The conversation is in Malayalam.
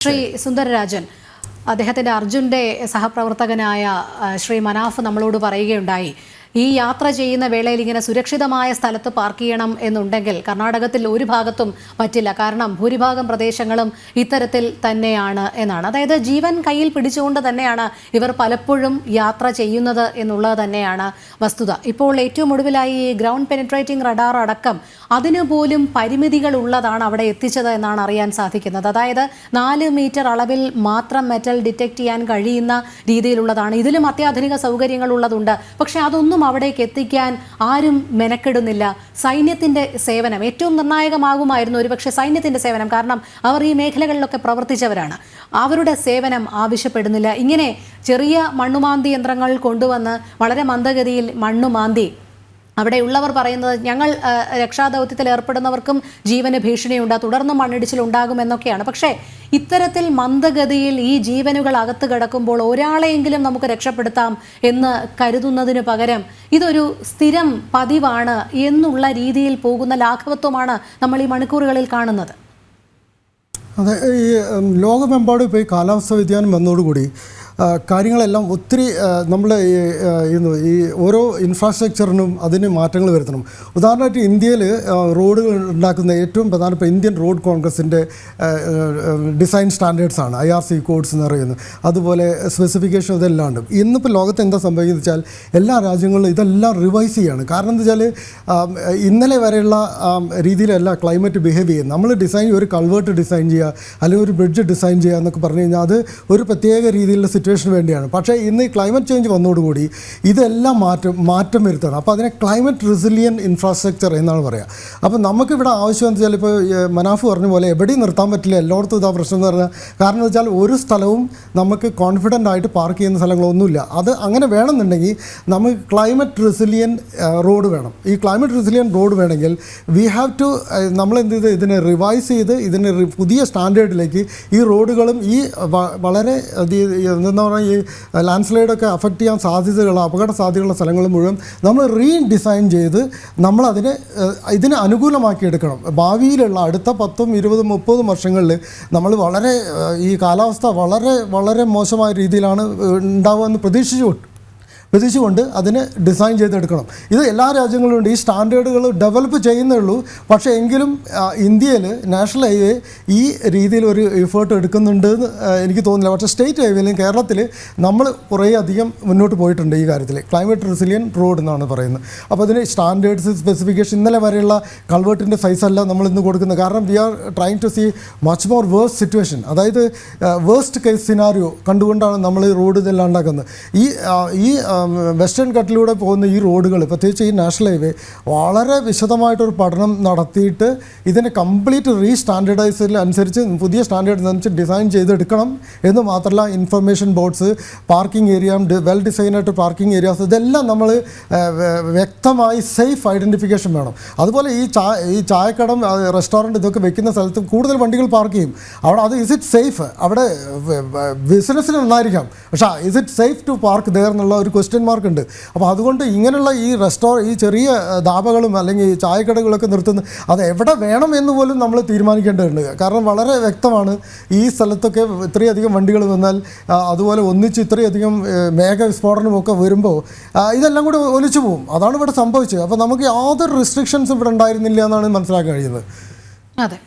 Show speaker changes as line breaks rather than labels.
ശ്രീ സുന്ദരരാജൻ അദ്ദേഹത്തിൻ്റെ അർജുൻ്റെ സഹപ്രവർത്തകനായ ശ്രീ മനാഫ് നമ്മളോട് പറയുകയുണ്ടായി, ഈ യാത്ര ചെയ്യുന്ന വേളയിൽ ഇങ്ങനെ സുരക്ഷിതമായ സ്ഥലത്ത് പാർക്ക് ചെയ്യണം എന്നുണ്ടെങ്കിൽ കർണാടകത്തിൽ ഒരു ഭാഗത്തും പറ്റില്ല, കാരണം ഭൂരിഭാഗം പ്രദേശങ്ങളും ഇത്തരത്തിൽ തന്നെയാണ് എന്നാണ്. അതായത് ജീവൻ കയ്യിൽ പിടിച്ചുകൊണ്ട് തന്നെയാണ് ഇവർ പലപ്പോഴും യാത്ര ചെയ്യുന്നത് എന്നുള്ളത് തന്നെയാണ് വസ്തുത. ഇപ്പോൾ ഏറ്റവും ഒടുവിലായി ഈ ഗ്രൗണ്ട് പെനിട്രേറ്റിംഗ് റഡാർ അടക്കം അതിനു പോലും പരിമിതികൾ ഉള്ളതാണ് അവിടെ എത്തിച്ചത് എന്നാണ് അറിയാൻ സാധിക്കുന്നത്. അതായത് 4 മീറ്റർ അളവിൽ മാത്രം മെറ്റൽ ഡിറ്റക്ട് ചെയ്യാൻ കഴിയുന്ന രീതിയിലുള്ളതാണ്. ഇതിലും അത്യാധുനിക സൗകര്യങ്ങൾ ഉള്ളതുണ്ട്. പക്ഷേ അതൊന്നും അവിടേക്ക് എത്തിക്കാൻ ആരും മെനക്കെടുന്നില്ല. സൈന്യത്തിൻ്റെ സേവനം ഏറ്റവും നിർണായകമാകുമായിരുന്നു ഒരുപക്ഷെ സൈന്യത്തിൻ്റെ സേവനം, കാരണം അവർ ഈ മേഖലകളിലൊക്കെ പ്രവർത്തിച്ചവരാണ്. അവരുടെ സേവനം ആവശ്യപ്പെടുന്നില്ല. ഇങ്ങനെ ചെറിയ മണ്ണുമാന്തി യന്ത്രങ്ങൾ കൊണ്ടുവന്ന് വളരെ മന്ദഗതിയിൽ മണ്ണുമാന്തി അവിടെയുള്ളവർ പറയുന്നത് ഞങ്ങൾ രക്ഷാദൗത്യത്തിൽ ഏർപ്പെടുന്നവർക്കും ജീവന് ഭീഷണിയുണ്ട്, തുടർന്ന് മണ്ണിടിച്ചിലുണ്ടാകുമെന്നൊക്കെയാണ്. പക്ഷേ ഇത്തരത്തിൽ മന്ദഗതിയിൽ ഈ ജീവനുകൾ അകത്ത് കിടക്കുമ്പോൾ ഒരാളെയെങ്കിലും നമുക്ക് രക്ഷപ്പെടുത്താം എന്ന് കരുതുന്നതിന് പകരം ഇതൊരു സ്ഥിരം പതിവാണ് എന്നുള്ള രീതിയിൽ പോകുന്ന ലാഘവത്വമാണ് നമ്മൾ ഈ മണിക്കൂറുകളിൽ കാണുന്നത്.
അതെ, ഈ ലോകമെമ്പാടും ഇപ്പോൾ ഈ കാലാവസ്ഥ വ്യതിയാനം വന്നതോടുകൂടി കാര്യങ്ങളെല്ലാം ഒത്തിരി നമ്മൾ ഈ ഓരോ ഇൻഫ്രാസ്ട്രക്ചറിനും അതിന് മാറ്റങ്ങൾ വരുത്തണം. ഉദാഹരണമായിട്ട് ഇന്ത്യയിൽ റോഡുകൾ ഉണ്ടാക്കുന്ന ഏറ്റവും പ്രധാനപ്പെട്ട ഇന്ത്യൻ റോഡ് കോൺഗ്രസിൻ്റെ ഡിസൈൻ സ്റ്റാൻഡേർഡ്സാണ് IRC കോഡ്സ് എന്ന് പറയുന്നത്. അതുപോലെ സ്പെസിഫിക്കേഷൻ ഇതെല്ലാം ഉണ്ട്. ഇന്നിപ്പോൾ ലോകത്ത് എന്താ സംഭവിക്കുന്നത് വെച്ചാൽ എല്ലാ രാജ്യങ്ങളിലും ഇതെല്ലാം റിവൈസ് ചെയ്യുകയാണ്. കാരണം എന്താ വെച്ചാൽ ഇന്നലെ വരെയുള്ള രീതിയിലല്ല ക്ലൈമറ്റ് ബിഹേവ് ചെയ്യുന്നത്. നമ്മൾ ഒരു കൾവേർട്ട് ഡിസൈൻ ചെയ്യുക അല്ലെങ്കിൽ ഒരു ബ്രിഡ്ജ് ഡിസൈൻ ചെയ്യുക എന്നൊക്കെ പറഞ്ഞു കഴിഞ്ഞാൽ അത് ഒരു പ്രത്യേക രീതിയിലുള്ള സിറ്റുവേഷന് വേണ്ടിയാണ്. പക്ഷേ ഇന്ന് ഈ ക്ലൈമറ്റ് ചേഞ്ച് വന്നതോടുകൂടി ഇതെല്ലാം മാറ്റം വരുത്തണം. അപ്പോൾ അതിനെ ക്ലൈമറ്റ് റെസിലിയൻ ഇൻഫ്രാസ്ട്രക്ചർ എന്നാണ് പറയുക. അപ്പോൾ നമുക്കിവിടെ ആവശ്യം എന്ന് വെച്ചാൽ ഇപ്പോൾ മനാഫ് പറഞ്ഞ പോലെ എവിടെയും നിർത്താൻ പറ്റില്ല, എല്ലായിടത്തും ഇതാ പ്രശ്നം എന്ന് പറഞ്ഞാൽ. കാരണം എന്ന് വെച്ചാൽ ഒരു സ്ഥലവും നമുക്ക് കോൺഫിഡൻ്റ് ആയിട്ട് പാർക്ക് ചെയ്യുന്ന സ്ഥലങ്ങളൊന്നുമില്ല. അത് അങ്ങനെ വേണമെന്നുണ്ടെങ്കിൽ നമുക്ക് ക്ലൈമറ്റ് റെസിലിയൻ റോഡ് വേണം. ഈ ക്ലൈമറ്റ് റെസിലിയൻ റോഡ് വേണമെങ്കിൽ വി ഹാവ് ടു നമ്മളെന്ത് ചെയ്ത് ഇതിനെ റിവൈസ് ചെയ്ത് ഇതിനെ പുതിയ സ്റ്റാൻഡേർഡിലേക്ക് ഈ റോഡുകളും ഈ വളരെ എന്താ പറയുക ഈ ലാൻഡ് സ്ലൈഡൊക്കെ അഫക്റ്റ് ചെയ്യാൻ അപകട സാധ്യതയുള്ള സ്ഥലങ്ങൾ മുഴുവൻ നമ്മൾ റീഡിസൈൻ ചെയ്ത് ഇതിനെ അനുകൂലമാക്കി എടുക്കണം. ഭാവിയിലുള്ള അടുത്ത 10, 20, 30 വർഷങ്ങളിൽ നമ്മൾ ഈ കാലാവസ്ഥ വളരെ മോശമായ രീതിയിലാണ് ഉണ്ടാവുകയെന്ന് പ്രതീക്ഷിച്ചുകൊണ്ട് അതിനെ ഡിസൈൻ ചെയ്തെടുക്കണം. ഇത് എല്ലാ രാജ്യങ്ങളിലും ഉണ്ട്. ഈ സ്റ്റാൻഡേർഡുകൾ ഡെവലപ്പ് ചെയ്യുന്നേ ഉള്ളൂ. പക്ഷേ എങ്കിലും ഇന്ത്യയിൽ നാഷണൽ ഹൈവേ ഈ രീതിയിൽ ഒരു എഫേർട്ട് എടുക്കുന്നുണ്ട് എന്ന് എനിക്ക് തോന്നുന്നില്ല. പക്ഷേ സ്റ്റേറ്റ് ഹൈവേയിലും കേരളത്തിൽ നമ്മൾ കുറേ അധികം മുന്നോട്ട് പോയിട്ടുണ്ട് ഈ കാര്യത്തിൽ. ക്ലൈമറ്റ് റെസിലിയൻ റോഡ് എന്നാണ് പറയുന്നത്. അപ്പോൾ അതിന് സ്റ്റാൻഡേർഡ്സ് സ്പെസിഫിക്കേഷൻ ഇന്നലെ വരെയുള്ള കൾവേർട്ടിൻ്റെ സൈസല്ല നമ്മൾ ഇന്ന് കൊടുക്കുന്നത്. കാരണം we are trying to see much more worst situation, അതായത് വേഴ്സ്റ്റ് കേസ് സിനാരിയോ കണ്ടുകൊണ്ടാണ് നമ്മൾ ഈ റോഡ് ഇതെല്ലാം ഉണ്ടാക്കുന്നത്. ഈ വെസ്റ്റേൺ കട്ടിലൂടെ പോകുന്ന ഈ റോഡുകൾ, പ്രത്യേകിച്ച് ഈ നാഷണൽ ഹൈവേ, വളരെ വിശദമായിട്ടൊരു പഠനം നടത്തിയിട്ട് ഇതിനെ കംപ്ലീറ്റ് റീസ്റ്റാൻഡേർഡൈസിൽ അനുസരിച്ച് പുതിയ സ്റ്റാൻഡേർഡ് അനുസരിച്ച് ഡിസൈൻ ചെയ്തെടുക്കണം എന്ന് മാത്രമല്ല information boards, parking area, well ഡിസൈനായിട്ട് പാർക്കിംഗ് ഏരിയാസ്, ഇതെല്ലാം നമ്മൾ വ്യക്തമായി സേഫ് ഐഡൻറ്റിഫിക്കേഷൻ വേണം. അതുപോലെ ഈ ചായക്കടം, റെസ്റ്റോറൻറ്റ് ഇതൊക്കെ വെക്കുന്ന സ്ഥലത്ത് കൂടുതൽ വണ്ടികൾ പാർക്ക് ചെയ്യും. അവിടെ അത് ഇസ് ഇറ്റ് സേഫ്? അവിടെ ബിസിനസ്സിന് നന്നായിരിക്കാം, പക്ഷേ is it safe to park there എന്നുള്ള ഒരു ക്വസ്റ്റ്യൻ മാർക്ക് ഉണ്ട്. അപ്പോൾ അതുകൊണ്ട് ഇങ്ങനെയുള്ള ഈ ചെറിയ ധാബകളും അല്ലെങ്കിൽ ഈ ചായക്കടകളൊക്കെ നിർത്തുന്ന അത് എവിടെ വേണം എന്ന് പോലും നമ്മൾ തീരുമാനിക്കേണ്ടതുണ്ട്. കാരണം വളരെ വ്യക്തമാണ് ഈ സ്ഥലത്തൊക്കെ ഇത്രയധികം വണ്ടികൾ വന്നാൽ, അതുപോലെ ഒന്നിച്ച് ഇത്രയധികം മേഘവിസ്ഫോടനമൊക്കെ വരുമ്പോൾ ഇതെല്ലാം കൂടി ഒലിച്ചു പോകും. അതാണ് ഇവിടെ സംഭവിച്ചത്. അപ്പോൾ നമുക്ക് യാതൊരു റെസ്ട്രിക്ഷൻസും ഇവിടെ ഉണ്ടായിരുന്നില്ല എന്നാണ് മനസ്സിലാക്കാൻ കഴിയുന്നത്.
അതെ.